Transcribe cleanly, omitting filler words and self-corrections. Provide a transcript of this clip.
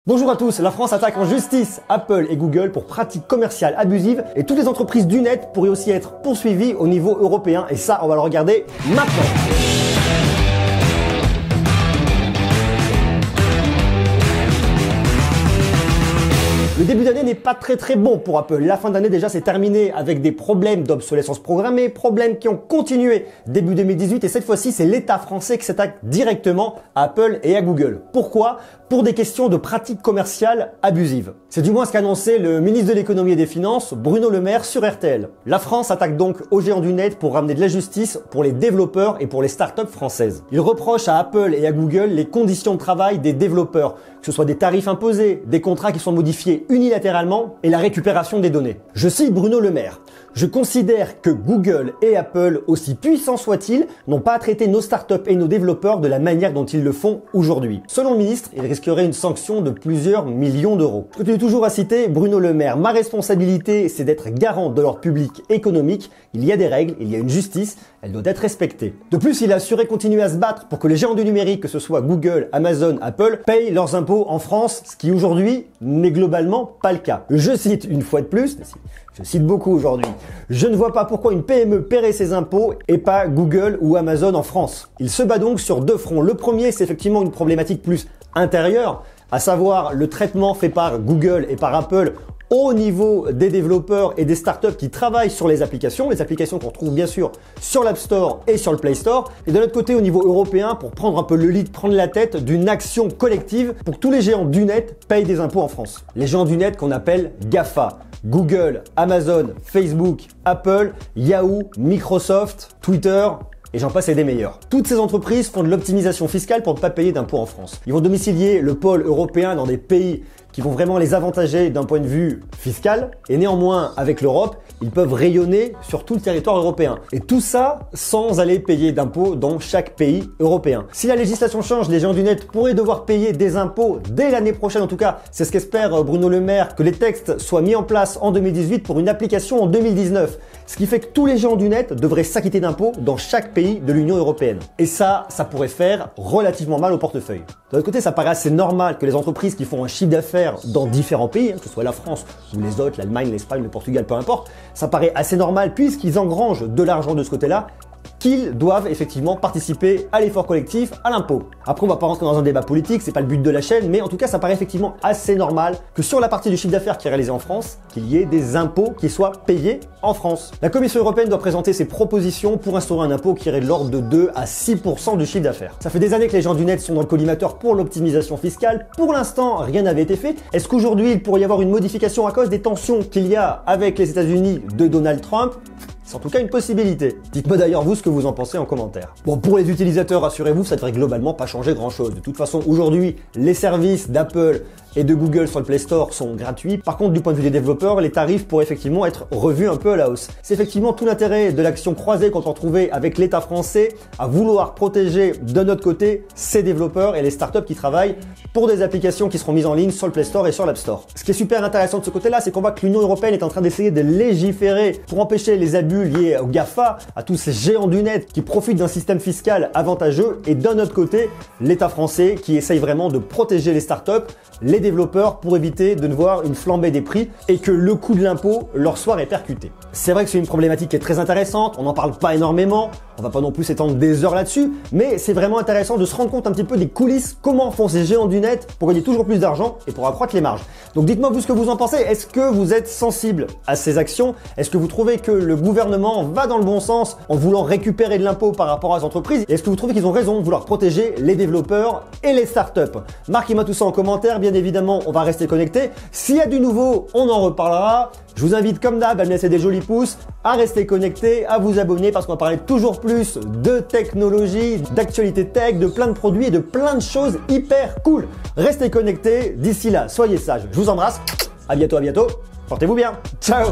Bonjour à tous, la France attaque en justice Apple et Google pour pratiques commerciales abusives et toutes les entreprises du net pourraient aussi être poursuivies au niveau européen et ça on va le regarder maintenant. Le début d'année n'est pas très bon pour Apple. La fin d'année déjà c'est terminé avec des problèmes d'obsolescence programmée, problèmes qui ont continué début 2018 et cette fois-ci c'est l'État français qui s'attaque directement à Apple et à Google. Pourquoi ? Pour des questions de pratiques commerciales abusives. C'est du moins ce qu'a annoncé le ministre de l'économie et des finances, Bruno Le Maire, sur RTL. La France attaque donc aux géants du net pour ramener de la justice pour les développeurs et pour les startups françaises. Il reproche à Apple et à Google les conditions de travail des développeurs, que ce soit des tarifs imposés, des contrats qui sont modifiés unilatéralement et la récupération des données. Je cite Bruno Le Maire. Je considère que Google et Apple, aussi puissants soient-ils, n'ont pas à traiter nos startups et nos développeurs de la manière dont ils le font aujourd'hui. Selon le ministre, il risquerait une sanction de plusieurs millions d'euros. Je continue toujours à citer Bruno Le Maire. Ma responsabilité, c'est d'être garant de l'ordre public économique. Il y a des règles, il y a une justice, elle doit être respectée. De plus, il a assuré continuer à se battre pour que les géants du numérique, que ce soit Google, Amazon, Apple, payent leurs impôts en France, ce qui aujourd'hui n'est globalement pas le cas. Je cite une fois de plus, je cite beaucoup aujourd'hui, je ne vois pas pourquoi une PME paierait ses impôts et pas Google ou Amazon en France. Il se bat donc sur deux fronts. Le premier, c'est effectivement une problématique plus intérieure, à savoir le traitement fait par Google et par Apple au niveau des développeurs et des startups qui travaillent sur les applications qu'on retrouve bien sûr sur l'App Store et sur le Play Store. Et de l'autre côté, au niveau européen, pour prendre un peu le lead, prendre la tête d'une action collective pour que tous les géants du net payent des impôts en France. Les géants du net qu'on appelle GAFA. Google, Amazon, Facebook, Apple, Yahoo, Microsoft, Twitter, et j'en passe et des meilleurs. Toutes ces entreprises font de l'optimisation fiscale pour ne pas payer d'impôts en France. Ils vont domicilier le pôle européen dans des pays qui vont vraiment les avantager d'un point de vue fiscal et néanmoins avec l'Europe, ils peuvent rayonner sur tout le territoire européen. Et tout ça sans aller payer d'impôts dans chaque pays européen. Si la législation change, les géants du net pourraient devoir payer des impôts dès l'année prochaine. En tout cas, c'est ce qu'espère Bruno Le Maire, que les textes soient mis en place en 2018 pour une application en 2019. Ce qui fait que tous les géants du net devraient s'acquitter d'impôts dans chaque pays de l'Union européenne. Et ça pourrait faire relativement mal au portefeuille. De l'autre côté, ça paraît assez normal que les entreprises qui font un chiffre d'affaires dans différents pays, que ce soit la France ou les autres, l'Allemagne, l'Espagne, le Portugal, peu importe, ça paraît assez normal puisqu'ils engrangent de l'argent de ce côté-là, qu'ils doivent effectivement participer à l'effort collectif, à l'impôt. Après, on va pas rentrer dans un débat politique, c'est pas le but de la chaîne, mais en tout cas, ça paraît effectivement assez normal que sur la partie du chiffre d'affaires qui est réalisé en France, qu'il y ait des impôts qui soient payés en France. La Commission européenne doit présenter ses propositions pour instaurer un impôt qui irait de l'ordre de 2 à 6% du chiffre d'affaires. Ça fait des années que les gens du net sont dans le collimateur pour l'optimisation fiscale. Pour l'instant, rien n'avait été fait. Est-ce qu'aujourd'hui, il pourrait y avoir une modification à cause des tensions qu'il y a avec les États-Unis de Donald Trump ? C'est en tout cas une possibilité. Dites-moi d'ailleurs vous ce que vous en pensez en commentaire. Bon, pour les utilisateurs, rassurez-vous, ça devrait globalement pas changer grand-chose. De toute façon, aujourd'hui, les services d'Apple et de Google sur le Play Store sont gratuits. Par contre, du point de vue des développeurs, les tarifs pourraient effectivement être revus un peu à la hausse. C'est effectivement tout l'intérêt de l'action croisée qu'on peut retrouver avec l'État français à vouloir protéger de notre côté ces développeurs et les startups qui travaillent pour des applications qui seront mises en ligne sur le Play Store et sur l'App Store. Ce qui est super intéressant de ce côté-là, c'est qu'on voit que l'Union européenne est en train d'essayer de légiférer pour empêcher les abus liés aux GAFA, à tous ces géants du net qui profitent d'un système fiscal avantageux, et d'un autre côté, l'État français qui essaye vraiment de protéger les startups, les développeurs, pour éviter de ne voir une flambée des prix et que le coût de l'impôt leur soit répercuté. C'est vrai que c'est une problématique qui est très intéressante, on n'en parle pas énormément, on va pas non plus s'étendre des heures là-dessus, mais c'est vraiment intéressant de se rendre compte un petit peu des coulisses, comment font ces géants du net pour gagner toujours plus d'argent et pour accroître les marges. Donc dites-moi vous ce que vous en pensez, est-ce que vous êtes sensible à ces actions? Est-ce que vous trouvez que le gouvernement va dans le bon sens en voulant récupérer de l'impôt par rapport à les entreprises? Et est-ce que vous trouvez qu'ils ont raison de vouloir protéger les développeurs et les startups? Marquez-moi tout ça en commentaire, bien évidemment, on va rester connectés. S'il y a du nouveau, on en reparlera. Je vous invite comme d'hab à me laisser des jolis pouces, à rester connectés, à vous abonner parce qu'on va parler toujours plus de technologie, d'actualité tech, de plein de produits et de plein de choses hyper cool. Restez connectés, d'ici là, soyez sages. Je vous embrasse, à bientôt, portez-vous bien, ciao!